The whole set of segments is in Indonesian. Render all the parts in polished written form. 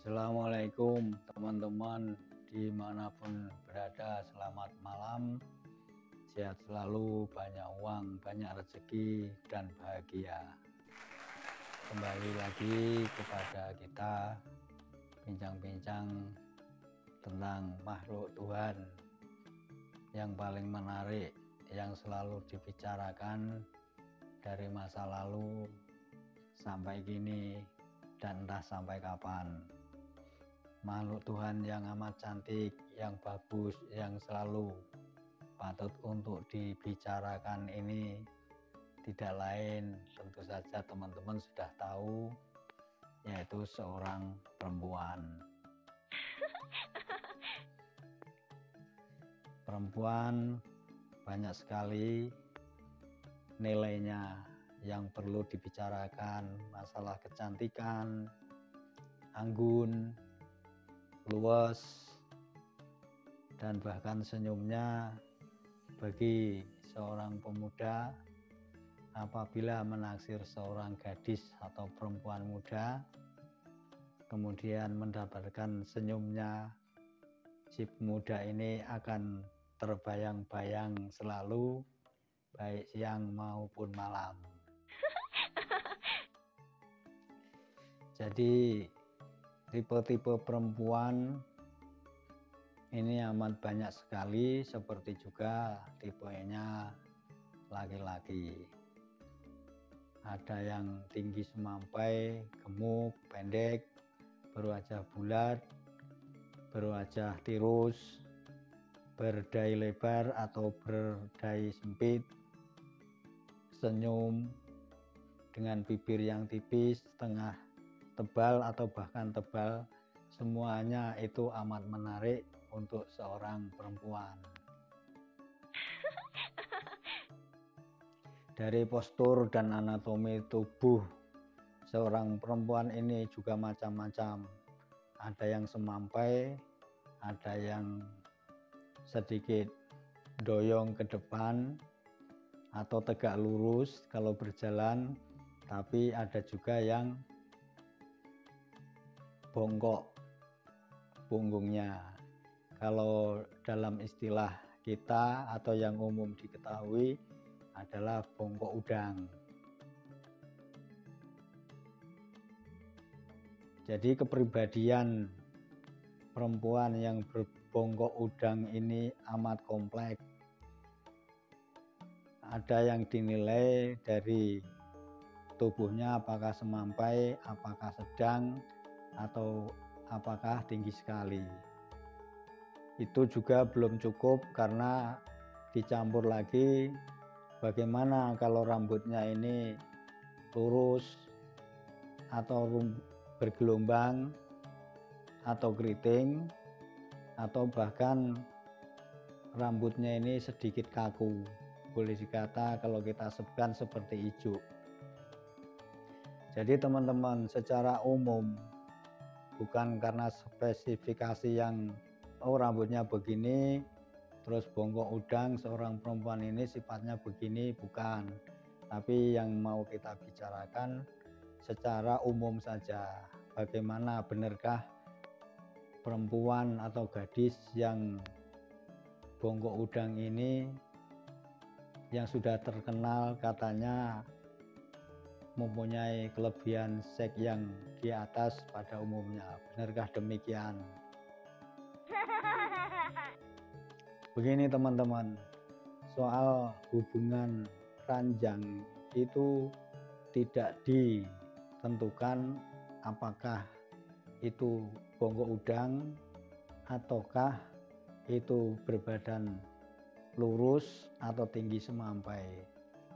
Assalamualaikum teman-teman dimanapun berada, selamat malam, sehat selalu, banyak uang, banyak rezeki dan bahagia. Kembali lagi kepada kita bincang-bincang tentang makhluk Tuhan yang paling menarik, yang selalu dibicarakan dari masa lalu sampai kini dan entah sampai kapan. Makhluk Tuhan yang amat cantik, yang bagus, yang selalu patut untuk dibicarakan ini tidak lain, tentu saja teman-teman sudah tahu, yaitu seorang perempuan. Perempuan banyak sekali nilainya yang perlu dibicarakan, masalah kecantikan, anggun, luas, dan bahkan senyumnya bagi seorang pemuda apabila menaksir seorang gadis atau perempuan muda, kemudian mendapatkan senyumnya, si pemuda ini akan terbayang-bayang selalu, baik siang maupun malam. Jadi tipe-tipe perempuan ini amat banyak sekali, seperti juga tipenya laki-laki. Ada yang tinggi semampai, gemuk, pendek, berwajah bulat, berwajah tirus, berdai lebar atau berdai sempit, senyum dengan bibir yang tipis, setengah tebal atau bahkan tebal, semuanya itu amat menarik untuk seorang perempuan. Dari postur dan anatomi tubuh seorang perempuan ini juga macam-macam. Ada yang semampai, ada yang sedikit doyong ke depan atau tegak lurus kalau berjalan, tapi ada juga yang bongkok punggungnya. Kalau dalam istilah kita atau yang umum diketahui adalah bongkok udang. Jadi kepribadian perempuan yang berbongkok udang ini amat kompleks. Ada yang dinilai dari tubuhnya apakah semampai, apakah sedang, atau apakah tinggi sekali. Itu juga belum cukup karena dicampur lagi bagaimana kalau rambutnya ini lurus atau bergelombang atau keriting, atau bahkan rambutnya ini sedikit kaku, boleh dikata kalau kita sebutkan seperti ijuk. Jadi teman-teman, secara umum, bukan karena spesifikasi yang rambutnya begini terus bongkok udang, seorang perempuan ini sifatnya begini, bukan. Tapi yang mau kita bicarakan secara umum saja, bagaimana benarkah perempuan atau gadis yang bongkok udang ini yang sudah terkenal katanya mempunyai kelebihan seks yang di atas pada umumnya. Benarkah demikian? Begini teman-teman, soal hubungan ranjang itu tidak ditentukan apakah itu bongkok udang ataukah itu berbadan lurus atau tinggi semampai,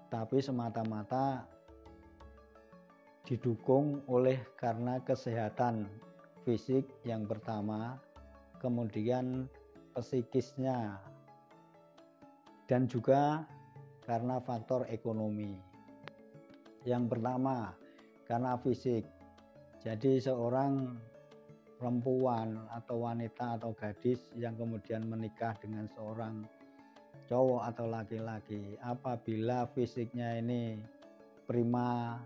tapi semata-mata didukung oleh karena kesehatan fisik yang pertama, kemudian psikisnya, dan juga karena faktor ekonomi. Yang pertama karena fisik. Jadi seorang perempuan atau wanita atau gadis yang kemudian menikah dengan seorang cowok atau laki-laki, apabila fisiknya ini prima,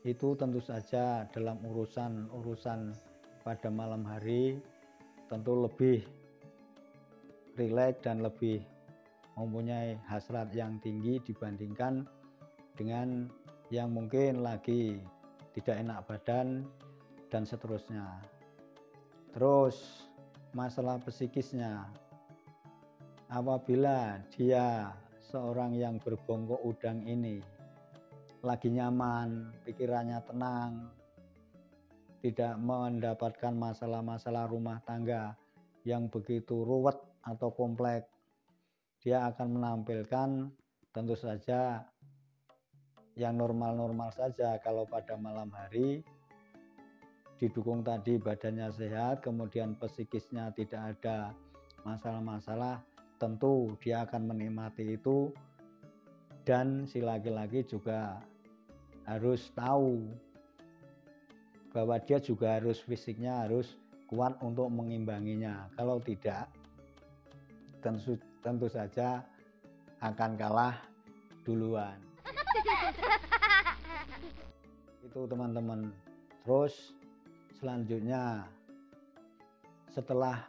itu tentu saja dalam urusan pada malam hari tentu lebih rileks dan lebih mempunyai hasrat yang tinggi dibandingkan dengan yang mungkin lagi tidak enak badan dan seterusnya. Terus masalah psikisnya, apabila dia seorang yang berbongkok udang ini lagi nyaman, pikirannya tenang, tidak mendapatkan masalah-masalah rumah tangga yang begitu ruwet atau kompleks, dia akan menampilkan tentu saja yang normal-normal saja. Kalau pada malam hari didukung tadi badannya sehat, kemudian psikisnya tidak ada masalah-masalah, tentu dia akan menikmati itu. Dan si laki-laki juga harus tahu bahwa dia juga harus fisiknya harus kuat untuk mengimbanginya. Kalau tidak, tentu saja akan kalah duluan. Itu teman-teman. Terus selanjutnya, setelah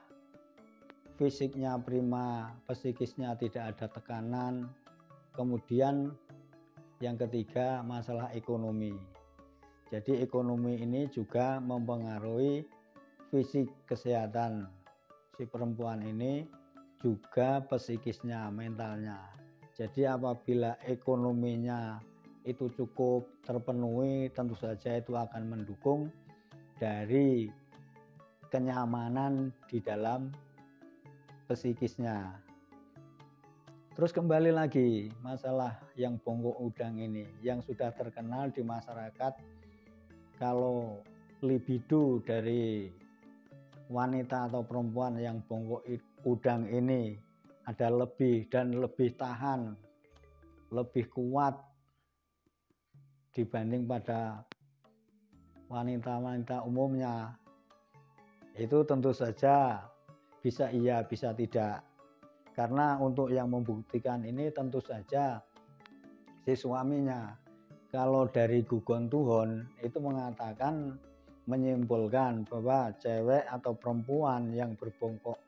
fisiknya prima, psikisnya tidak ada tekanan, kemudian yang ketiga masalah ekonomi. Jadi ekonomi ini juga mempengaruhi fisik kesehatan si perempuan ini, juga psikisnya, mentalnya. Jadi apabila ekonominya itu cukup terpenuhi, tentu saja itu akan mendukung dari kenyamanan di dalam psikisnya. Terus kembali lagi masalah yang bongkok udang ini yang sudah terkenal di masyarakat, kalau libido dari wanita atau perempuan yang bongkok udang ini ada lebih dan lebih tahan, lebih kuat dibanding pada wanita-wanita umumnya, itu tentu saja bisa iya, bisa tidak. Karena untuk yang membuktikan ini tentu saja si suaminya. Kalau dari Gugon Tuhon itu mengatakan, menyimpulkan bahwa cewek atau perempuan yang berbongkok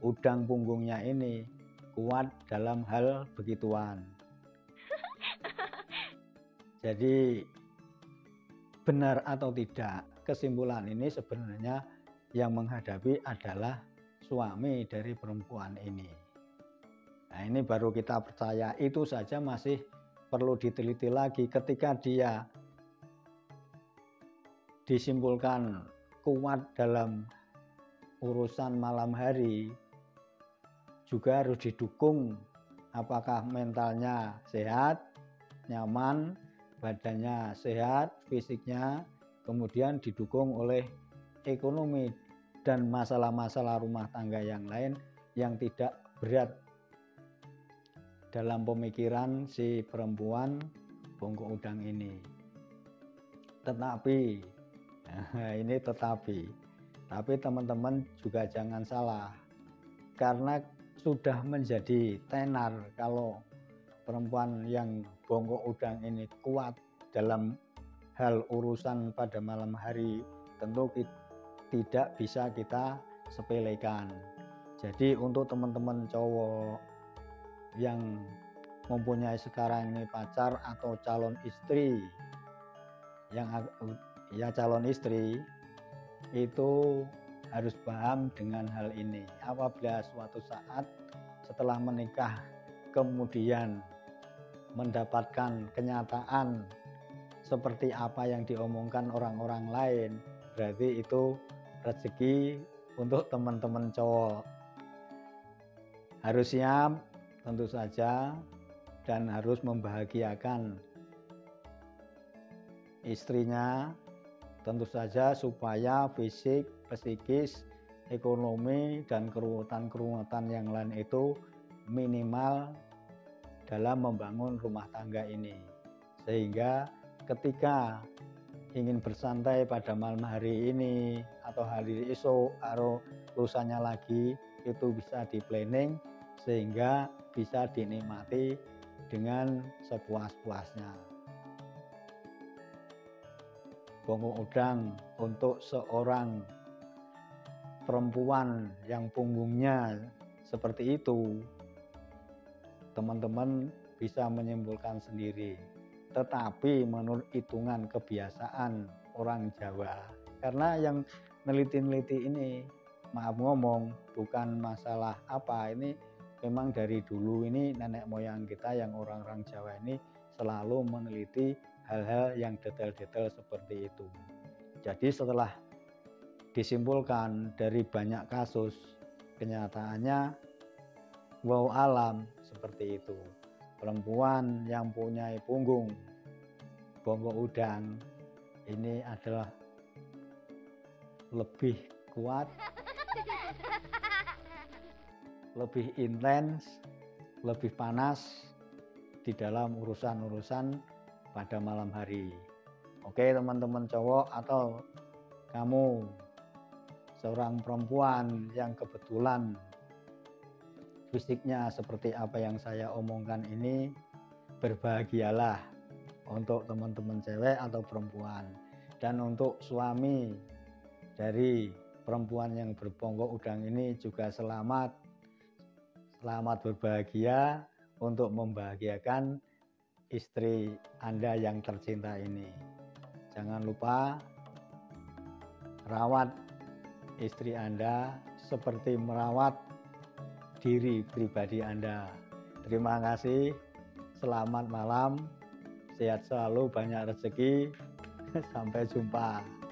udang punggungnya ini kuat dalam hal begituan. Jadi benar atau tidak, kesimpulan ini sebenarnya yang menghadapi adalah suami dari perempuan ini. Nah, ini baru kita percaya. Itu saja masih perlu diteliti lagi. Ketika dia disimpulkan kuat dalam urusan malam hari, juga harus didukung apakah mentalnya sehat, nyaman, badannya sehat, fisiknya, kemudian didukung oleh ekonomi dan masalah-masalah rumah tangga yang lain yang tidak berat dalam pemikiran si perempuan bongkok udang ini. Tetapi ini tapi teman-teman juga jangan salah, karena sudah menjadi tenar kalau perempuan yang bongkok udang ini kuat dalam hal urusan pada malam hari, tentu tidak bisa kita sepelekan. Jadi untuk teman-teman cowok yang mempunyai sekarang ini pacar atau calon istri, yang calon istri itu harus paham dengan hal ini. Apabila suatu saat setelah menikah kemudian mendapatkan kenyataan seperti apa yang diomongkan orang-orang lain, berarti itu rezeki untuk teman-teman cowok. Harus siap tentu saja dan harus membahagiakan istrinya tentu saja, supaya fisik, psikis, ekonomi, dan keruwetan-keruwetan yang lain itu minimal dalam membangun rumah tangga ini. Sehingga ketika ingin bersantai pada malam hari ini atau hari esok atau lusanya lagi, itu bisa di planning sehingga bisa dinikmati dengan sepuas-puasnya. Bongkok udang untuk seorang perempuan yang punggungnya seperti itu, teman-teman bisa menyimpulkan sendiri. Tetapi menurut hitungan kebiasaan orang Jawa, karena yang neliti-neliti ini, maaf ngomong, bukan masalah apa, ini memang dari dulu ini nenek moyang kita yang orang-orang Jawa ini selalu meneliti hal-hal yang detail-detail seperti itu. Jadi setelah disimpulkan dari banyak kasus, kenyataannya wow alam seperti itu. Perempuan yang punya punggung bonggo udang ini adalah lebih kuat, lebih intens, lebih panas di dalam urusan-urusan pada malam hari. Oke teman-teman cowok atau kamu seorang perempuan yang kebetulan fisiknya seperti apa yang saya omongkan ini, berbahagialah untuk teman-teman cewek atau perempuan. Dan untuk suami dari perempuan yang berbongkok udang ini juga selamat berbahagia untuk membahagiakan istri Anda yang tercinta ini. Jangan lupa rawat istri Anda seperti merawat diri pribadi Anda. Terima kasih, selamat malam, sehat selalu, banyak rezeki, sampai jumpa.